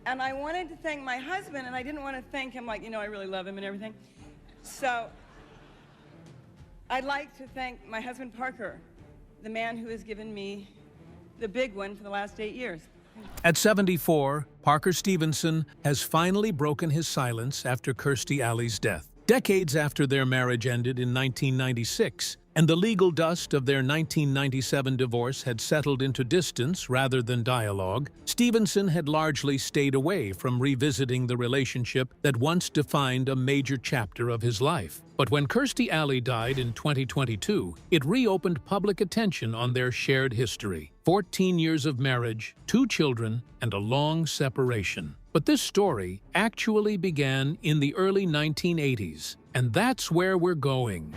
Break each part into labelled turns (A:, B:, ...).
A: And I wanted to thank my husband, and I didn't want to thank him like, I really love him and everything. So I'd like to thank my husband, Parker, the man who has given me the big one for the last 8 years.
B: At 74, Parker Stevenson has finally broken his silence after Kirstie Alley's death. Decades after their marriage ended in 1996, and the legal dust of their 1997 divorce had settled into distance rather than dialogue, Stevenson had largely stayed away from revisiting the relationship that once defined a major chapter of his life. But when Kirstie Alley died in 2022, it reopened public attention on their shared history. 14 years of marriage, 2 children, and a long separation. But this story actually began in the early 1980s, and that's where we're going.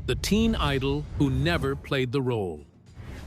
B: The teen idol who never played the role.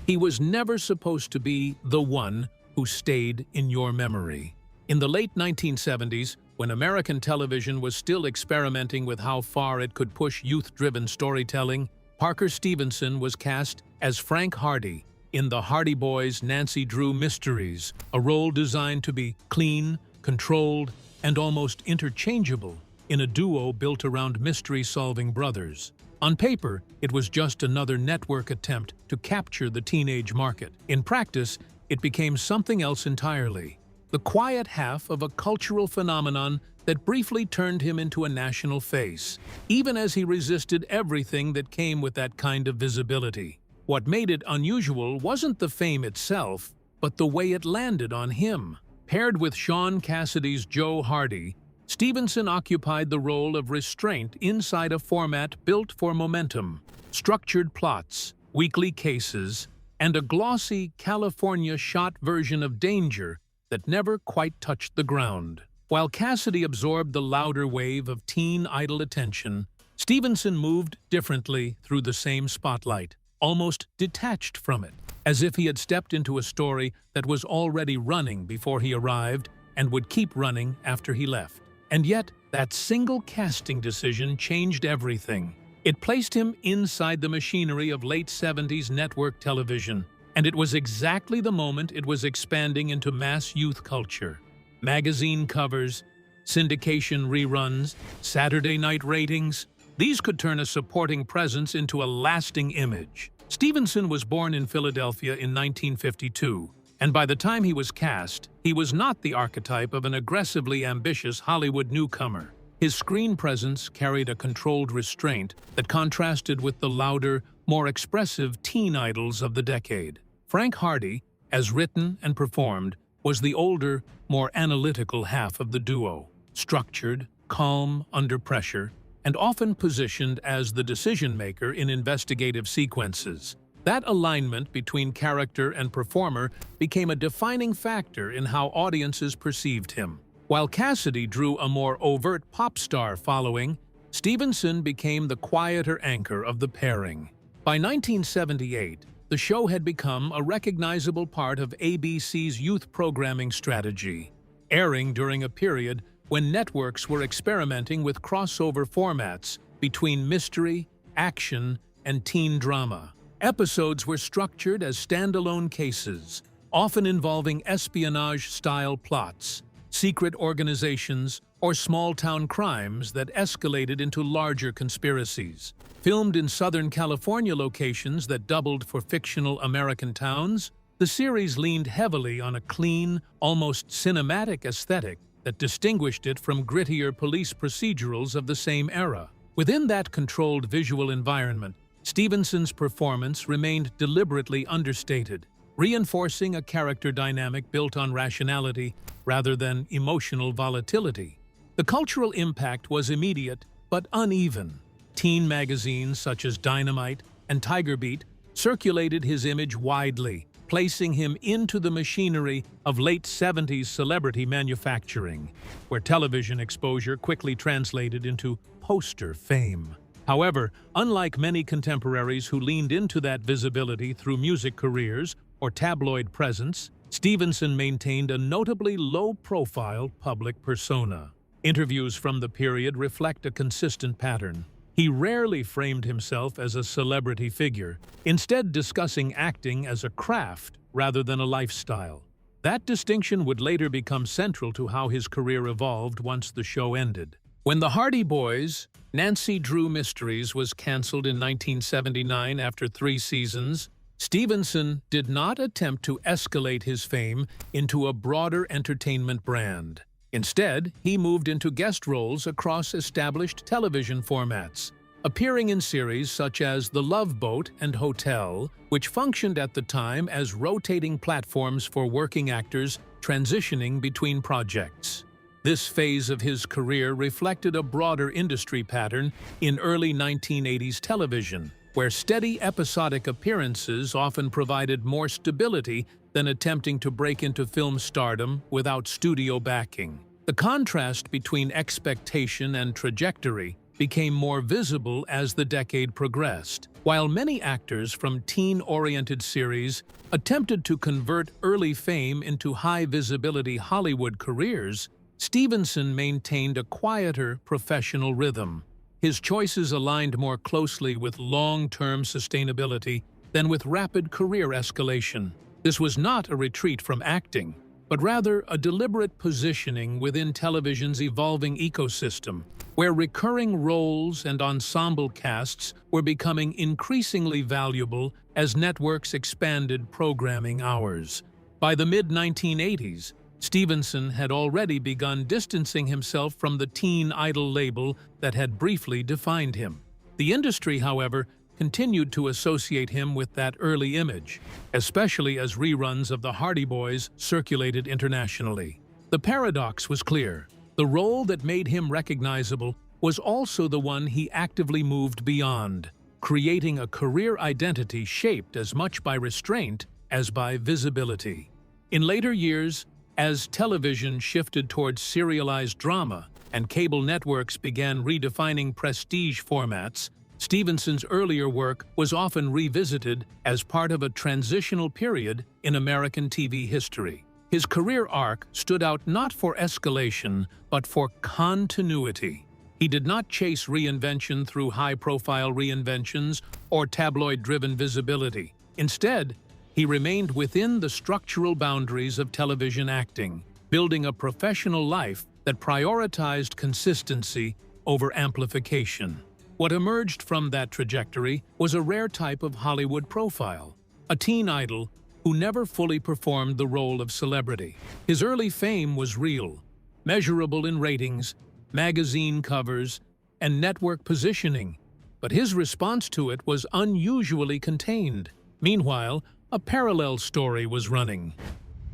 B: He was never supposed to be the one who stayed in your memory. In the late 1970s, when American television was still experimenting with how far it could push youth-driven storytelling, Parker Stevenson was cast as Frank Hardy in the Hardy Boys' Nancy Drew Mysteries, a role designed to be clean, controlled, and almost interchangeable in a duo built around mystery-solving brothers. On paper, it was just another network attempt to capture the teenage market. In practice, it became something else entirely. The quiet half of a cultural phenomenon that briefly turned him into a national face, even as he resisted everything that came with that kind of visibility. What made it unusual wasn't the fame itself, but the way it landed on him. Paired with Sean Cassidy's Joe Hardy, Stevenson occupied the role of restraint inside a format built for momentum, structured plots, weekly cases, and a glossy California-shot version of danger that never quite touched the ground. While Cassidy absorbed the louder wave of teen idol attention, Stevenson moved differently through the same spotlight, almost detached from it, as if he had stepped into a story that was already running before he arrived and would keep running after he left. And yet, that single casting decision changed everything. It placed him inside the machinery of late 70s network television, and it was exactly the moment it was expanding into mass youth culture. Magazine covers, syndication reruns, Saturday night ratings, these could turn a supporting presence into a lasting image. Stevenson was born in Philadelphia in 1952, and by the time he was cast, he was not the archetype of an aggressively ambitious Hollywood newcomer. His screen presence carried a controlled restraint that contrasted with the louder, more expressive teen idols of the decade. Frank Hardy, as written and performed, was the older, more analytical half of the duo, structured, calm under pressure, and often positioned as the decision-maker in investigative sequences. That alignment between character and performer became a defining factor in how audiences perceived him. While Cassidy drew a more overt pop star following, Stevenson became the quieter anchor of the pairing. By 1978, the show had become a recognizable part of ABC's youth programming strategy, airing during a period when networks were experimenting with crossover formats between mystery, action, and teen drama. Episodes were structured as standalone cases, often involving espionage-style plots, secret organizations, or small-town crimes that escalated into larger conspiracies. Filmed in Southern California locations that doubled for fictional American towns, the series leaned heavily on a clean, almost cinematic aesthetic that distinguished it from grittier police procedurals of the same era. Within that controlled visual environment, Stevenson's performance remained deliberately understated, reinforcing a character dynamic built on rationality rather than emotional volatility. The cultural impact was immediate but uneven. Teen magazines such as Dynamite and Tiger Beat circulated his image widely, placing him into the machinery of late 70s celebrity manufacturing, where television exposure quickly translated into poster fame. However, unlike many contemporaries who leaned into that visibility through music careers or tabloid presence, Stevenson maintained a notably low-profile public persona. Interviews from the period reflect a consistent pattern. He rarely framed himself as a celebrity figure, instead discussing acting as a craft rather than a lifestyle. That distinction would later become central to how his career evolved once the show ended. When The Hardy Boys' Nancy Drew Mysteries was canceled in 1979 after 3 seasons, Stevenson did not attempt to escalate his fame into a broader entertainment brand. Instead, he moved into guest roles across established television formats, appearing in series such as The Love Boat and Hotel, which functioned at the time as rotating platforms for working actors transitioning between projects. This phase of his career reflected a broader industry pattern in early 1980s television, where steady episodic appearances often provided more stability than attempting to break into film stardom without studio backing. The contrast between expectation and trajectory became more visible as the decade progressed. While many actors from teen-oriented series attempted to convert early fame into high-visibility Hollywood careers, Stevenson maintained a quieter professional rhythm. His choices aligned more closely with long-term sustainability than with rapid career escalation. This was not a retreat from acting, but rather a deliberate positioning within television's evolving ecosystem, where recurring roles and ensemble casts were becoming increasingly valuable as networks expanded programming hours. By the mid-1980s, Stevenson had already begun distancing himself from the teen idol label that had briefly defined him. The industry, however, continued to associate him with that early image, especially as reruns of The Hardy Boys circulated internationally. The paradox was clear. The role that made him recognizable was also the one he actively moved beyond, creating a career identity shaped as much by restraint as by visibility. In later years, as television shifted towards serialized drama and cable networks began redefining prestige formats, Stevenson's earlier work was often revisited as part of a transitional period in American TV history. His career arc stood out not for escalation, but for continuity. He did not chase reinvention through high-profile reinventions or tabloid-driven visibility. Instead, he remained within the structural boundaries of television acting, building a professional life that prioritized consistency over amplification. What emerged from that trajectory was a rare type of Hollywood profile, a teen idol who never fully performed the role of celebrity. His early fame was real, measurable in ratings, magazine covers, and network positioning, but his response to it was unusually contained. Meanwhile, a parallel story was running.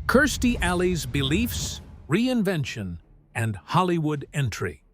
B: Kirstie Alley's beliefs, reinvention, and Hollywood entry.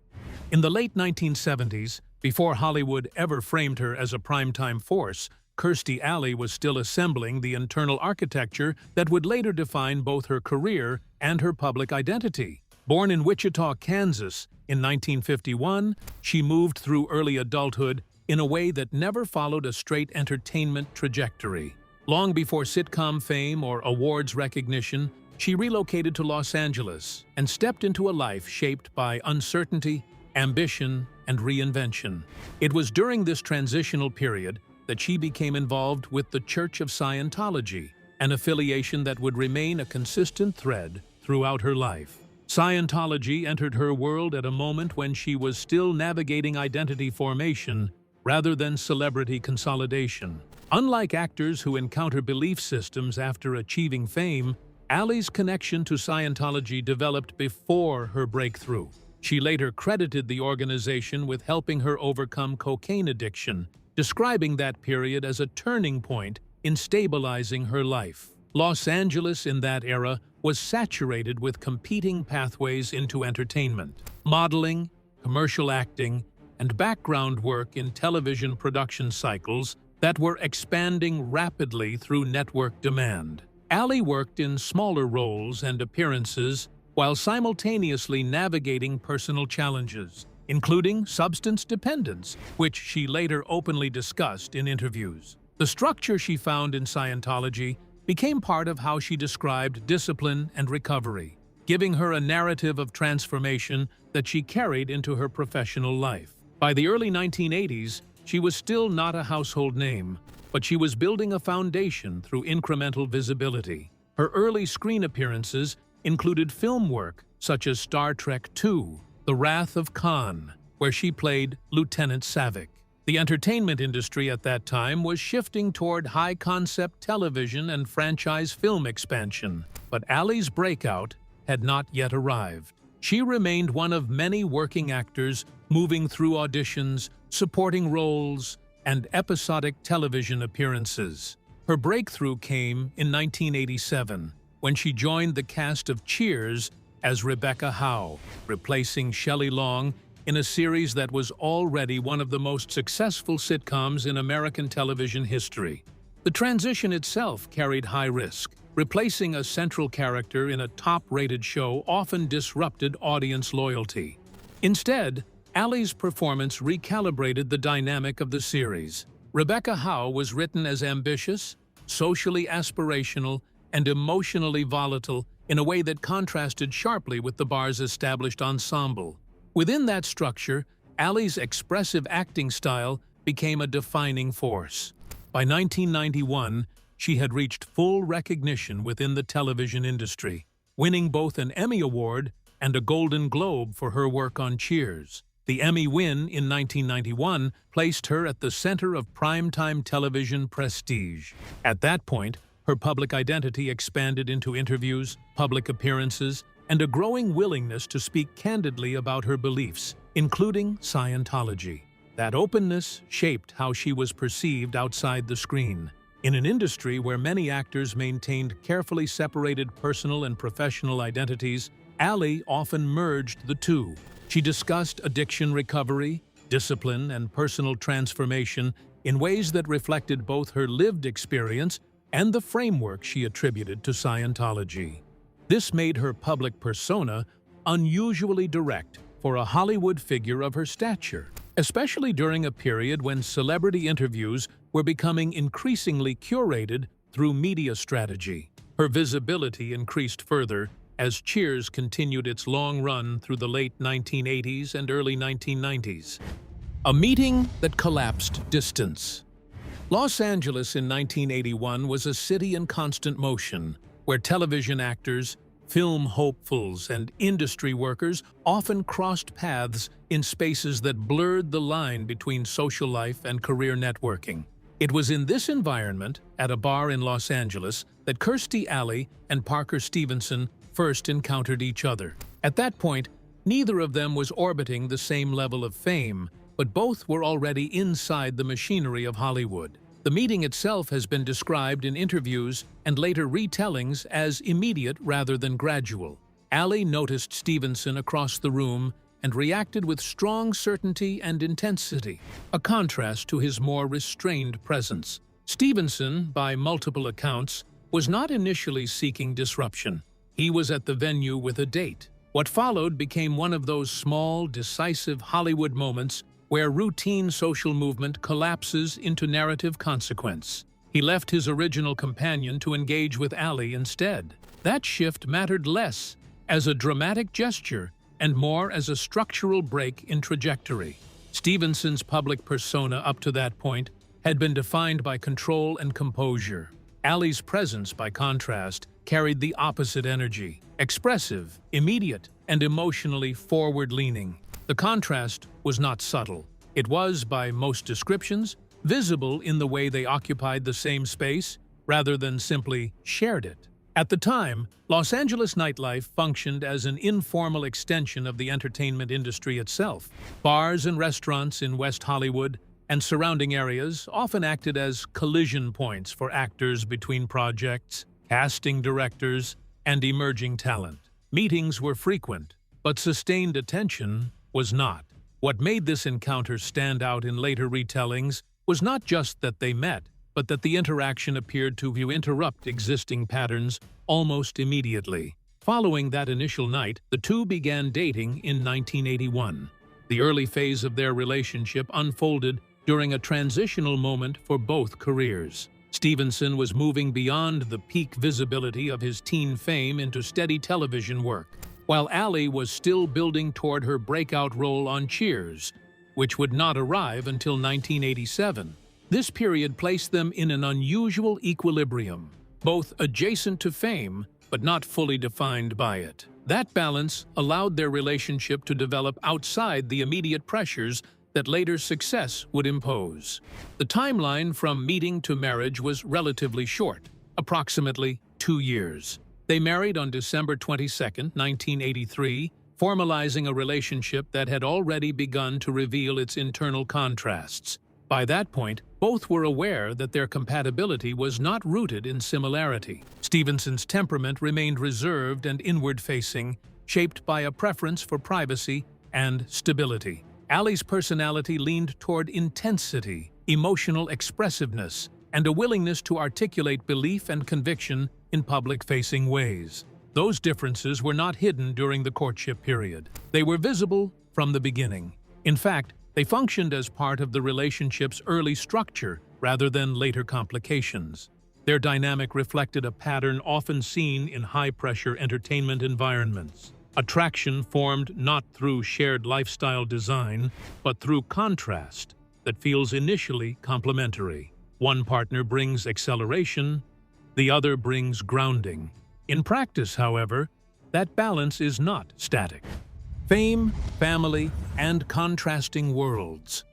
B: In the late 1970s, before Hollywood ever framed her as a primetime force, Kirstie Alley was still assembling the internal architecture that would later define both her career and her public identity. Born in Wichita, Kansas, in 1951, she moved through early adulthood in a way that never followed a straight entertainment trajectory. Long before sitcom fame or awards recognition, she relocated to Los Angeles and stepped into a life shaped by uncertainty, ambition, and reinvention. It was during this transitional period that she became involved with the Church of Scientology, an affiliation that would remain a consistent thread throughout her life. Scientology entered her world at a moment when she was still navigating identity formation rather than celebrity consolidation. Unlike actors who encounter belief systems after achieving fame, Alley's connection to Scientology developed before her breakthrough. She later credited the organization with helping her overcome cocaine addiction, describing that period as a turning point in stabilizing her life. Los Angeles in that era was saturated with competing pathways into entertainment. Modeling, commercial acting, and background work in television production cycles that were expanding rapidly through network demand. Alley worked in smaller roles and appearances while simultaneously navigating personal challenges, including substance dependence, which she later openly discussed in interviews. The structure she found in Scientology became part of how she described discipline and recovery, giving her a narrative of transformation that she carried into her professional life. By the early 1980s, she was still not a household name, but she was building a foundation through incremental visibility. Her Her early screen appearances included film work such as Star Trek II, The Wrath of Khan, where she played Lieutenant Savick. The entertainment industry at that time was shifting toward high-concept television and franchise film expansion, but Alley's breakout had not yet arrived. She remained one of many working actors moving through auditions, supporting roles, and episodic television appearances. Her breakthrough came in 1987, when she joined the cast of Cheers as Rebecca Howe, replacing Shelley Long in a series that was already one of the most successful sitcoms in American television history. The transition itself carried high risk. Replacing a central character in a top-rated show often disrupted audience loyalty. Instead, Alley's performance recalibrated the dynamic of the series. Rebecca Howe was written as ambitious, socially aspirational, and emotionally volatile in a way that contrasted sharply with the bar's established ensemble. Within that structure, Alley's expressive acting style became a defining force. By 1991, she had reached full recognition within the television industry, winning both an Emmy Award and a Golden Globe for her work on Cheers. The Emmy win in 1991 placed her at the center of primetime television prestige. At that point, her public identity expanded into interviews, public appearances, and a growing willingness to speak candidly about her beliefs, including Scientology. That openness shaped how she was perceived outside the screen. In an industry where many actors maintained carefully separated personal and professional identities, Alley often merged the two. She discussed addiction recovery, discipline, and personal transformation in ways that reflected both her lived experience and the framework she attributed to Scientology. This made her public persona unusually direct for a Hollywood figure of her stature, especially during a period when celebrity interviews were becoming increasingly curated through media strategy. Her visibility increased further as Cheers continued its long run through the late 1980s and early 1990s. A meeting that collapsed distance. Los Angeles in 1981 was a city in constant motion, where television actors, film hopefuls, and industry workers often crossed paths in spaces that blurred the line between social life and career networking. It was in this environment, at a bar in Los Angeles, that Kirstie Alley and Parker Stevenson first encountered each other. At that point, neither of them was orbiting the same level of fame, but both were already inside the machinery of Hollywood. The meeting itself has been described in interviews and later retellings as immediate rather than gradual. Alley noticed Stevenson across the room and reacted with strong certainty and intensity, a contrast to his more restrained presence. Stevenson, by multiple accounts, was not initially seeking disruption. He was at the venue with a date. What followed became one of those small, decisive Hollywood moments where routine social movement collapses into narrative consequence. He left his original companion to engage with Alley instead. That shift mattered less as a dramatic gesture and more as a structural break in trajectory. Stevenson's public persona up to that point had been defined by control and composure. Alley's presence, by contrast, carried the opposite energy, expressive, immediate, and emotionally forward-leaning. The contrast was not subtle. It was, by most descriptions, visible in the way they occupied the same space rather than simply shared it. At the time, Los Angeles nightlife functioned as an informal extension of the entertainment industry itself. Bars and restaurants in West Hollywood and surrounding areas often acted as collision points for actors between projects, casting directors, and emerging talent. Meetings were frequent, but sustained attention was not. What made this encounter stand out in later retellings was not just that they met, but that the interaction appeared to interrupt existing patterns almost immediately. Following that initial night, the two began dating in 1981. The early phase of their relationship unfolded during a transitional moment for both careers. Stevenson was moving beyond the peak visibility of his teen fame into steady television work, while Alley was still building toward her breakout role on Cheers, which would not arrive until 1987. This period placed them in an unusual equilibrium. both adjacent to fame but not fully defined by it. That balance allowed their relationship to develop outside the immediate pressures that later success would impose. The timeline from meeting to marriage was relatively short, approximately 2 years. They married on December 22, 1983, formalizing a relationship that had already begun to reveal its internal contrasts. By that point, both were aware that their compatibility was not rooted in similarity. Stevenson's temperament remained reserved and inward-facing, shaped by a preference for privacy and stability. Alley's personality leaned toward intensity, emotional expressiveness, and a willingness to articulate belief and conviction in public-facing ways. Those differences were not hidden during the courtship period. They were visible from the beginning. In fact, they functioned as part of the relationship's early structure rather than later complications. Their dynamic reflected a pattern often seen in high-pressure entertainment environments. Attraction formed not through shared lifestyle design, but through contrast that feels initially complementary. One partner brings acceleration, the other brings grounding. In practice, however, that balance is not static. Fame, family, and contrasting worlds.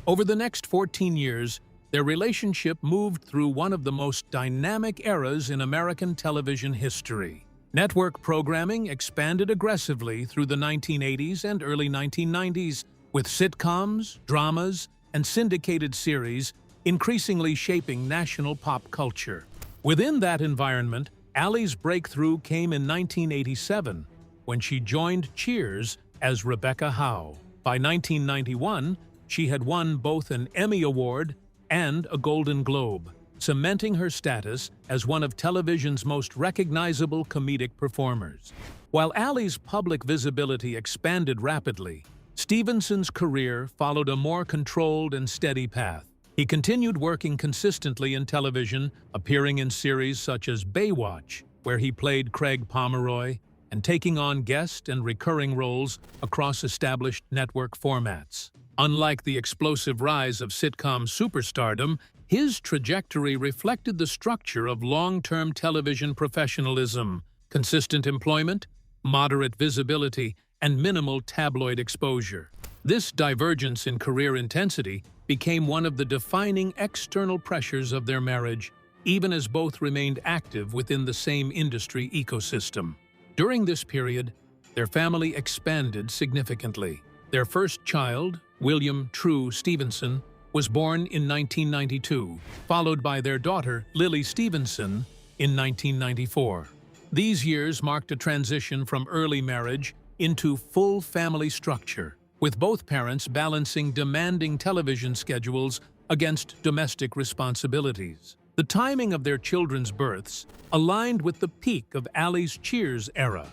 B: Over the next 14 years, their relationship moved through one of the most dynamic eras in American television history. Network programming expanded aggressively through the 1980s and early 1990s, with sitcoms, dramas, and syndicated series increasingly shaping national pop culture. Within that environment, Alley's breakthrough came in 1987, when she joined Cheers as Rebecca Howe. By 1991, she had won both an Emmy Award and a Golden Globe, cementing her status as one of television's most recognizable comedic performers. While Alley's public visibility expanded rapidly, Stevenson's career followed a more controlled and steady path. He continued working consistently in television, appearing in series such as Baywatch, where he played Craig Pomeroy, and taking on guest and recurring roles across established network formats. Unlike the explosive rise of sitcom superstardom, his trajectory reflected the structure of long-term television professionalism, consistent employment, moderate visibility, and minimal tabloid exposure. This divergence in career intensity became one of the defining external pressures of their marriage, even as both remained active within the same industry ecosystem. During this period, their family expanded significantly. Their first child, William True Stevenson, was born in 1992, followed by their daughter, Lily Stevenson, in 1994. These years marked a transition from early marriage into full family structure, with both parents balancing demanding television schedules against domestic responsibilities. The timing of their children's births aligned with the peak of Alley's Cheers era,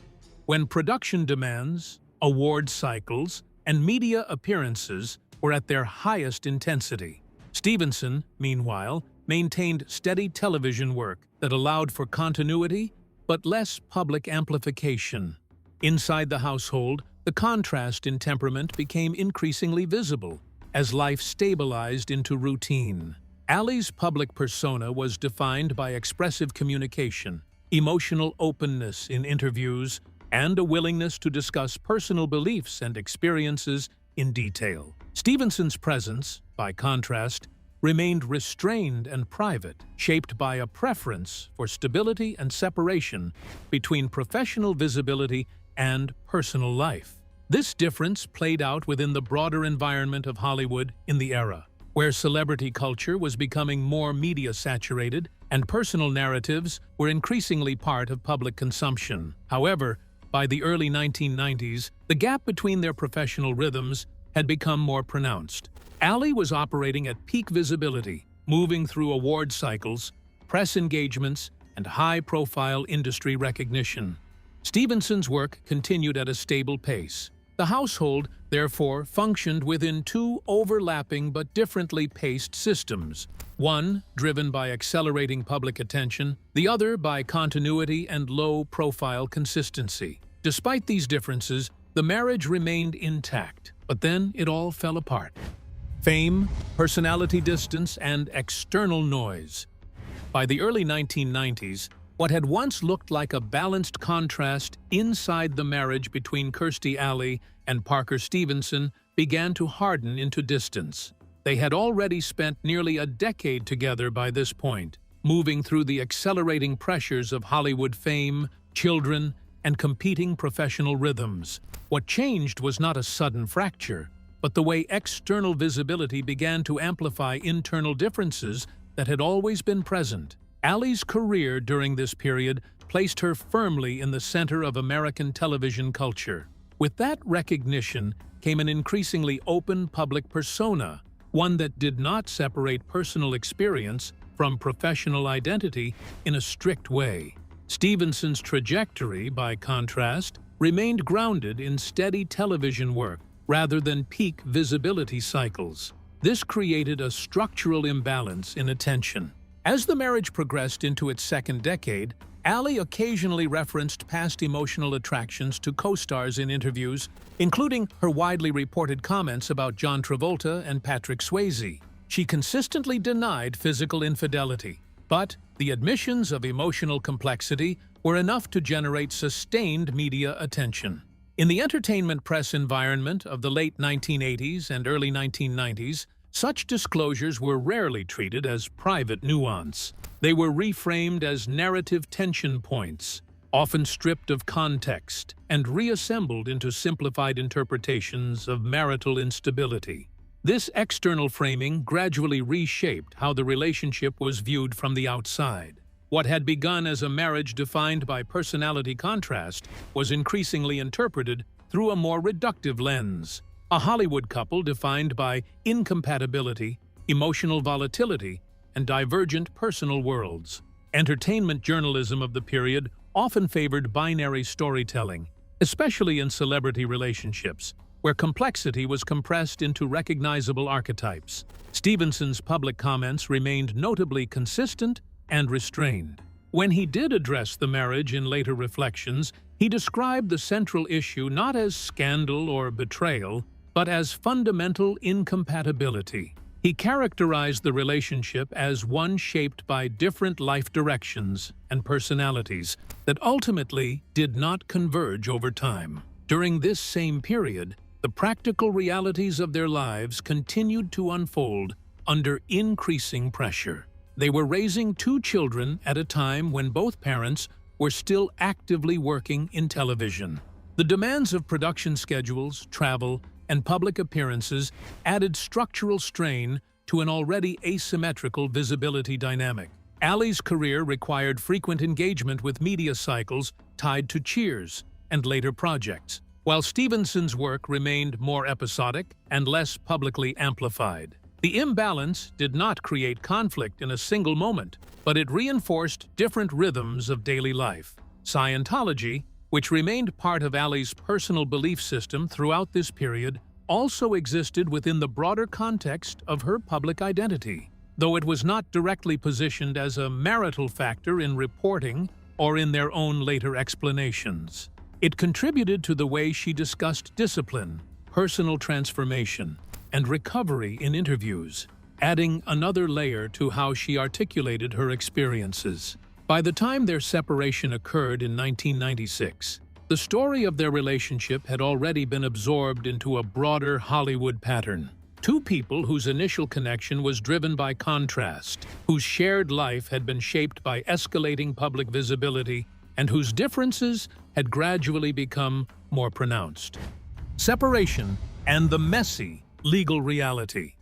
B: when production demands, award cycles, and media appearances were at their highest intensity. Stevenson, meanwhile, maintained steady television work that allowed for continuity but less public amplification. Inside the household, the contrast in temperament became increasingly visible as life stabilized into routine. Alley's public persona was defined by expressive communication, emotional openness in interviews, and a willingness to discuss personal beliefs and experiences in detail. Stevenson's presence, by contrast, remained restrained and private, shaped by a preference for stability and separation between professional visibility and personal life. This difference played out within the broader environment of Hollywood in the era, where celebrity culture was becoming more media-saturated and personal narratives were increasingly part of public consumption. However, by the early 1990s, the gap between their professional rhythms had become more pronounced. Alley was operating at peak visibility, moving through award cycles, press engagements, and high-profile industry recognition. Stevenson's work continued at a stable pace. The household, therefore, functioned within two overlapping but differently paced systems, one driven by accelerating public attention, the other by continuity and low-profile consistency. Despite these differences, the marriage remained intact, but then it all fell apart. Fame, personality distance, and external noise. By the early 1990s, what had once looked like a balanced contrast inside the marriage between Kirstie Alley and Parker Stevenson began to harden into distance. They had already spent nearly a decade together by this point, moving through the accelerating pressures of Hollywood fame, children, and competing professional rhythms. What changed was not a sudden fracture, but the way external visibility began to amplify internal differences that had always been present. Alley's career during this period placed her firmly in the center of American television culture. With that recognition came an increasingly open public persona, one that did not separate personal experience from professional identity in a strict way. Stevenson's trajectory, by contrast, remained grounded in steady television work rather than peak visibility cycles. This created a structural imbalance in attention. As the marriage progressed into its second decade, Alley occasionally referenced past emotional attractions to co-stars in interviews, including her widely reported comments about John Travolta and Patrick Swayze. She consistently denied physical infidelity, but the admissions of emotional complexity were enough to generate sustained media attention. In the entertainment press environment of the late 1980s and early 1990s, such disclosures were rarely treated as private nuance. They were reframed as narrative tension points, often stripped of context and reassembled into simplified interpretations of marital instability. This external framing gradually reshaped how the relationship was viewed from the outside. What had begun as a marriage defined by personality contrast was increasingly interpreted through a more reductive lens. A Hollywood couple defined by incompatibility, emotional volatility, and divergent personal worlds. Entertainment journalism of the period often favored binary storytelling, especially in celebrity relationships, where complexity was compressed into recognizable archetypes. Stevenson's public comments remained notably consistent and restrained. When he did address the marriage in later reflections, he described the central issue not as scandal or betrayal, but as fundamental incompatibility. He characterized the relationship as one shaped by different life directions and personalities that ultimately did not converge over time. During this same period, the practical realities of their lives continued to unfold under increasing pressure. They were raising two children at a time when both parents were still actively working in television. The demands of production schedules, travel, and public appearances added structural strain to an already asymmetrical visibility dynamic. Alley's career required frequent engagement with media cycles tied to Cheers and later projects, while Stevenson's work remained more episodic and less publicly amplified. The imbalance did not create conflict in a single moment, but it reinforced different rhythms of daily life. Scientology, which remained part of Alley's personal belief system throughout this period, also existed within the broader context of her public identity, though it was not directly positioned as a marital factor in reporting or in their own later explanations. It contributed to the way she discussed discipline, personal transformation, and recovery in interviews, adding another layer to how she articulated her experiences. By the time their separation occurred in 1996, the story of their relationship had already been absorbed into a broader Hollywood pattern. Two people whose initial connection was driven by contrast, whose shared life had been shaped by escalating public visibility, and whose differences had gradually become more pronounced. Separation and the messy legal reality.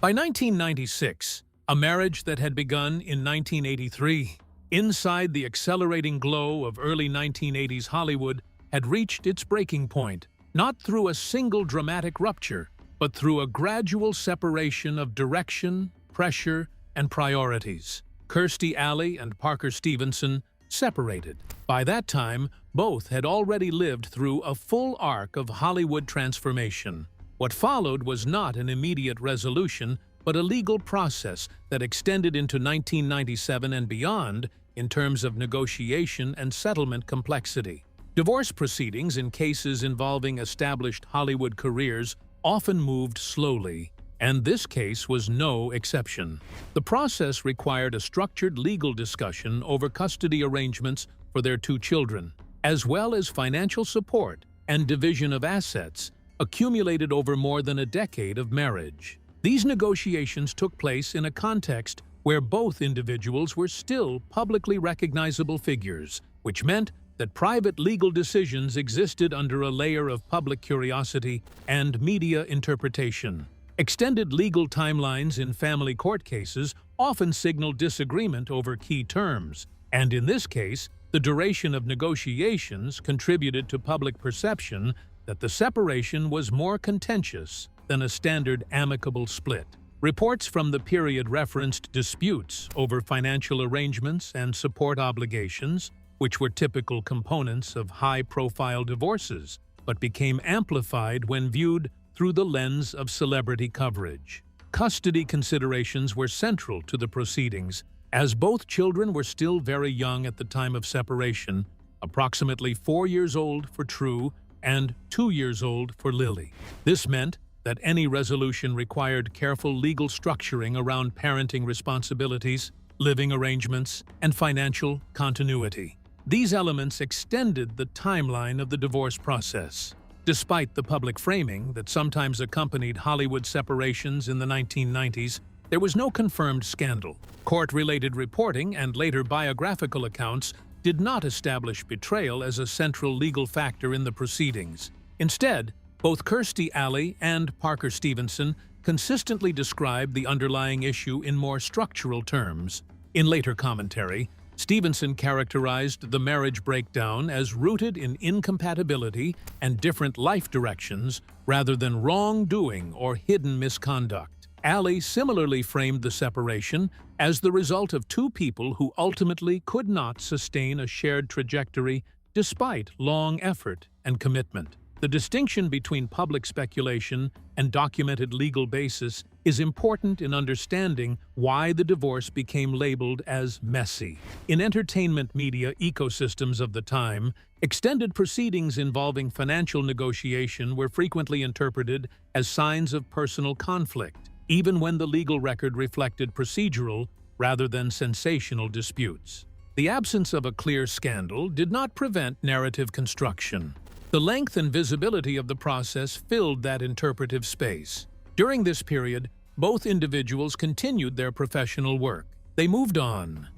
B: By 1996, a marriage that had begun in 1983, inside the accelerating glow of early 1980s Hollywood, had reached its breaking point, not through a single dramatic rupture, but through a gradual separation of direction, pressure, and priorities. Kirstie Alley and Parker Stevenson separated. By that time, both had already lived through a full arc of Hollywood transformation. What followed was not an immediate resolution, but a legal process that extended into 1997 and beyond in terms of negotiation and settlement complexity. Divorce proceedings in cases involving established Hollywood careers often moved slowly, and this case was no exception. The process required a structured legal discussion over custody arrangements for their 2 children, as well as financial support and division of assets accumulated over more than a decade of marriage. These negotiations took place in a context where both individuals were still publicly recognizable figures, which meant that private legal decisions existed under a layer of public curiosity and media interpretation. Extended legal timelines in family court cases often signal disagreement over key terms, and in this case, the duration of negotiations contributed to public perception that the separation was more contentious than a standard amicable split. Reports from the period referenced disputes over financial arrangements and support obligations, which were typical components of high-profile divorces, but became amplified when viewed through the lens of celebrity coverage. Custody considerations were central to the proceedings, as both children were still very young at the time of separation, approximately 4 years old for True and 2 years old for Lily. This meant that any resolution required careful legal structuring around parenting responsibilities, living arrangements, and financial continuity. These elements extended the timeline of the divorce process. Despite the public framing that sometimes accompanied Hollywood separations in the 1990s, there was no confirmed scandal. Court-related reporting and later biographical accounts did not establish betrayal as a central legal factor in the proceedings. Instead, both Kirstie Alley and Parker Stevenson consistently described the underlying issue in more structural terms. In later commentary, Stevenson characterized the marriage breakdown as rooted in incompatibility and different life directions rather than wrongdoing or hidden misconduct. Alley similarly framed the separation as the result of 2 people who ultimately could not sustain a shared trajectory despite long effort and commitment. The distinction between public speculation and documented legal basis is important in understanding why the divorce became labeled as messy. In entertainment media ecosystems of the time, extended proceedings involving financial negotiation were frequently interpreted as signs of personal conflict, even when the legal record reflected procedural rather than sensational disputes. The absence of a clear scandal did not prevent narrative construction. The length and visibility of the process filled that interpretive space. During this period, both individuals continued their professional work. They moved on,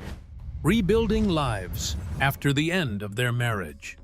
B: rebuilding lives after the end of their marriage.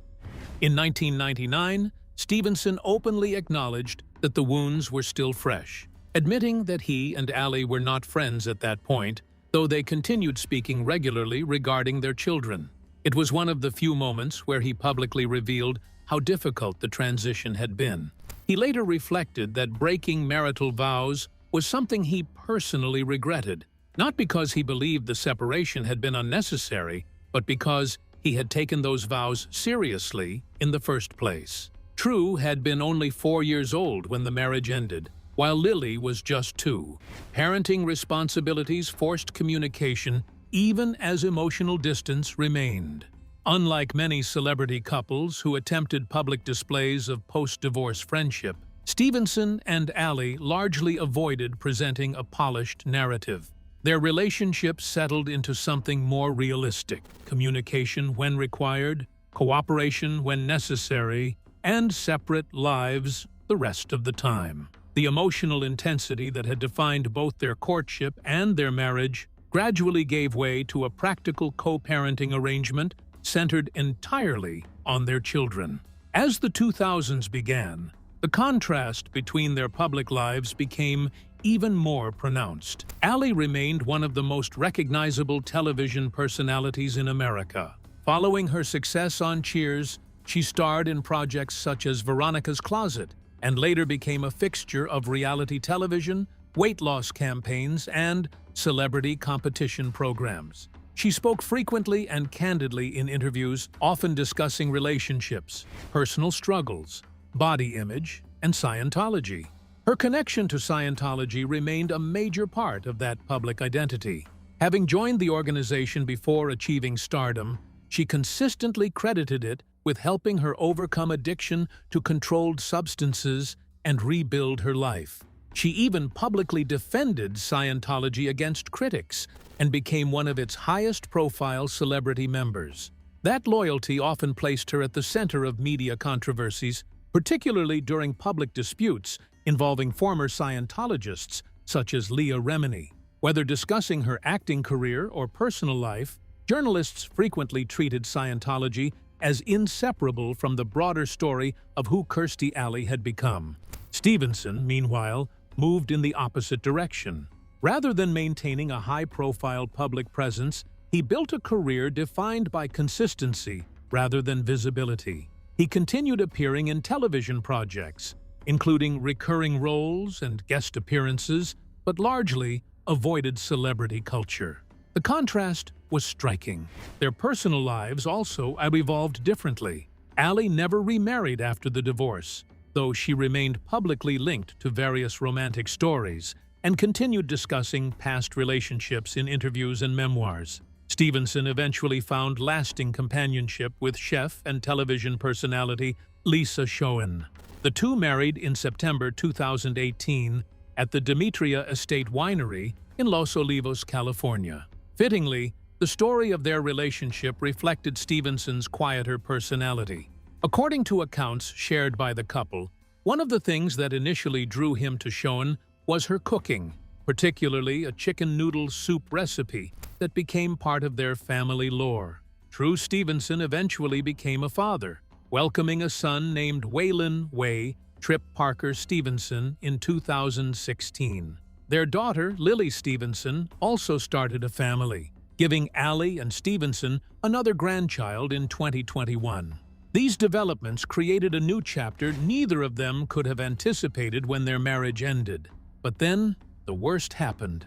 B: In 1999, Stevenson openly acknowledged that the wounds were still fresh, admitting that he and Alley were not friends at that point, though they continued speaking regularly regarding their children. It was one of the few moments where he publicly revealed how difficult the transition had been. He later reflected that breaking marital vows was something he personally regretted, not because he believed the separation had been unnecessary, but because he had taken those vows seriously in the first place. True had been only 4 years old when the marriage ended, while Lily was just 2. Parenting responsibilities forced communication even as emotional distance remained. Unlike many celebrity couples who attempted public displays of post-divorce friendship, Stevenson and Alley largely avoided presenting a polished narrative. Their relationship settled into something more realistic: communication when required, cooperation when necessary, and separate lives the rest of the time. The emotional intensity that had defined both their courtship and their marriage gradually gave way to a practical co-parenting arrangement centered entirely on their children. As the 2000s began, the contrast between their public lives became even more pronounced. Alley remained one of the most recognizable television personalities in America. Following her success on Cheers, she starred in projects such as Veronica's Closet and later became a fixture of reality television, weight loss campaigns, and celebrity competition programs. She spoke frequently and candidly in interviews, often discussing relationships, personal struggles, body image, and Scientology. Her connection to Scientology remained a major part of that public identity. Having joined the organization before achieving stardom, she consistently credited it with helping her overcome addiction to controlled substances and rebuild her life. She even publicly defended Scientology against critics and became one of its highest-profile celebrity members. That loyalty often placed her at the center of media controversies, particularly during public disputes involving former Scientologists such as Leah Remini. Whether discussing her acting career or personal life, journalists frequently treated Scientology as inseparable from the broader story of who Kirstie Alley had become. Stevenson, meanwhile, moved in the opposite direction. Rather than maintaining a high-profile public presence, he built a career defined by consistency rather than visibility. He continued appearing in television projects, including recurring roles and guest appearances, but largely avoided celebrity culture. The contrast was striking. Their personal lives also evolved differently. Alley never remarried after the divorce, though she remained publicly linked to various romantic stories and continued discussing past relationships in interviews and memoirs. Stevenson eventually found lasting companionship with chef and television personality Lisa Schoen. The two married in September 2018 at the Demetria Estate Winery in Los Olivos, California. Fittingly, the story of their relationship reflected Stevenson's quieter personality. According to accounts shared by the couple, one of the things that initially drew him to Schoen was her cooking, particularly a chicken noodle soup recipe that became part of their family lore. True, Stevenson eventually became a father, welcoming a son named Waylon Way Trip Parker Stevenson in 2016. Their daughter, Lily Stevenson, also started a family, giving Alley and Stevenson another grandchild in 2021. These developments created a new chapter neither of them could have anticipated when their marriage ended. But then, the worst happened.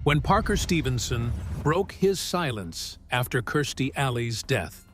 B: When Parker Stevenson broke his silence after Kirstie Alley's death.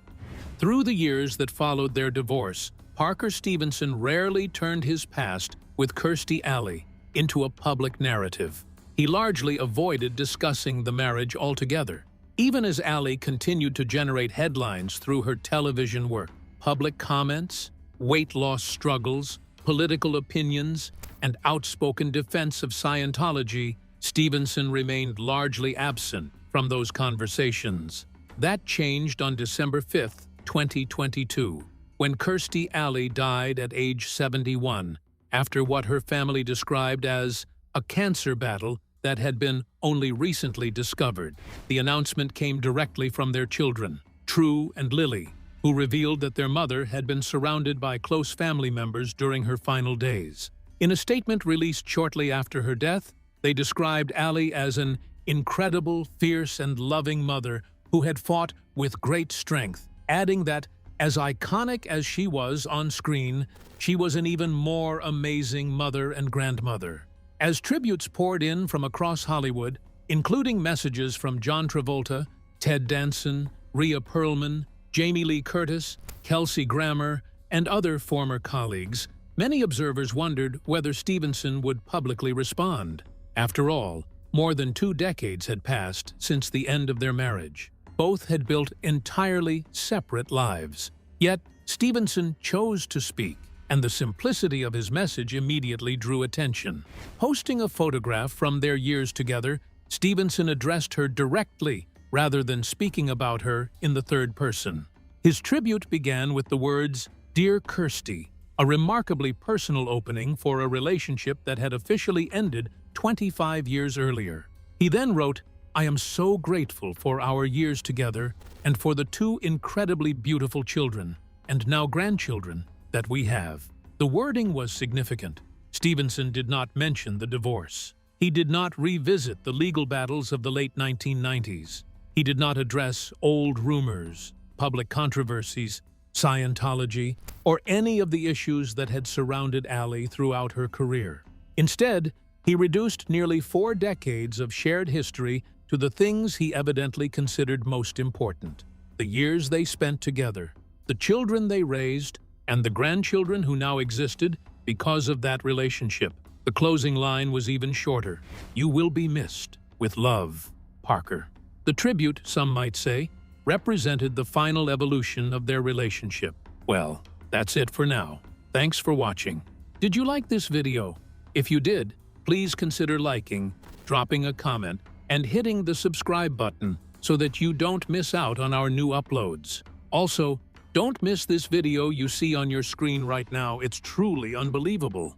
B: Through the years that followed their divorce, Parker Stevenson rarely turned his past with Kirstie Alley into a public narrative. He largely avoided discussing the marriage altogether. Even as Alley continued to generate headlines through her television work, public comments, weight loss struggles, political opinions, and outspoken defense of Scientology, Stevenson remained largely absent from those conversations. That changed on December 5, 2022, when Kirstie Alley died at age 71, after what her family described as a cancer battle that had been only recently discovered. The announcement came directly from their children, True and Lily, who revealed that their mother had been surrounded by close family members during her final days. In a statement released shortly after her death, they described Alley as an incredible, fierce, and loving mother who had fought with great strength, adding that, as iconic as she was on screen, she was an even more amazing mother and grandmother. As tributes poured in from across Hollywood, including messages from John Travolta, Ted Danson, Rhea Perlman, Jamie Lee Curtis, Kelsey Grammer, and other former colleagues, many observers wondered whether Stevenson would publicly respond. After all, more than 2 decades had passed since the end of their marriage. Both had built entirely separate lives. Yet, Stevenson chose to speak, and the simplicity of his message immediately drew attention. Posting a photograph from their years together, Stevenson addressed her directly rather than speaking about her in the third person. His tribute began with the words, "Dear Kirstie," a remarkably personal opening for a relationship that had officially ended 25 years earlier. He then wrote, "I am so grateful for our years together and for the 2 incredibly beautiful children, and now grandchildren, that we have." The wording was significant. Stevenson did not mention the divorce. He did not revisit the legal battles of the late 1990s. He did not address old rumors, public controversies, Scientology, or any of the issues that had surrounded Alley throughout her career. Instead, he reduced nearly 4 decades of shared history to the things he evidently considered most important: the years they spent together, the children they raised, and the grandchildren who now existed because of that relationship. The closing line was even shorter: "You will be missed. With love, Parker." The tribute, some might say, represented the final evolution of their relationship. Well, that's it for now. Thanks for watching. Did you like this video? If you did, please consider liking, dropping a comment, and hitting the subscribe button so that you don't miss out on our new uploads. Also, don't miss this video you see on your screen right now. It's truly unbelievable.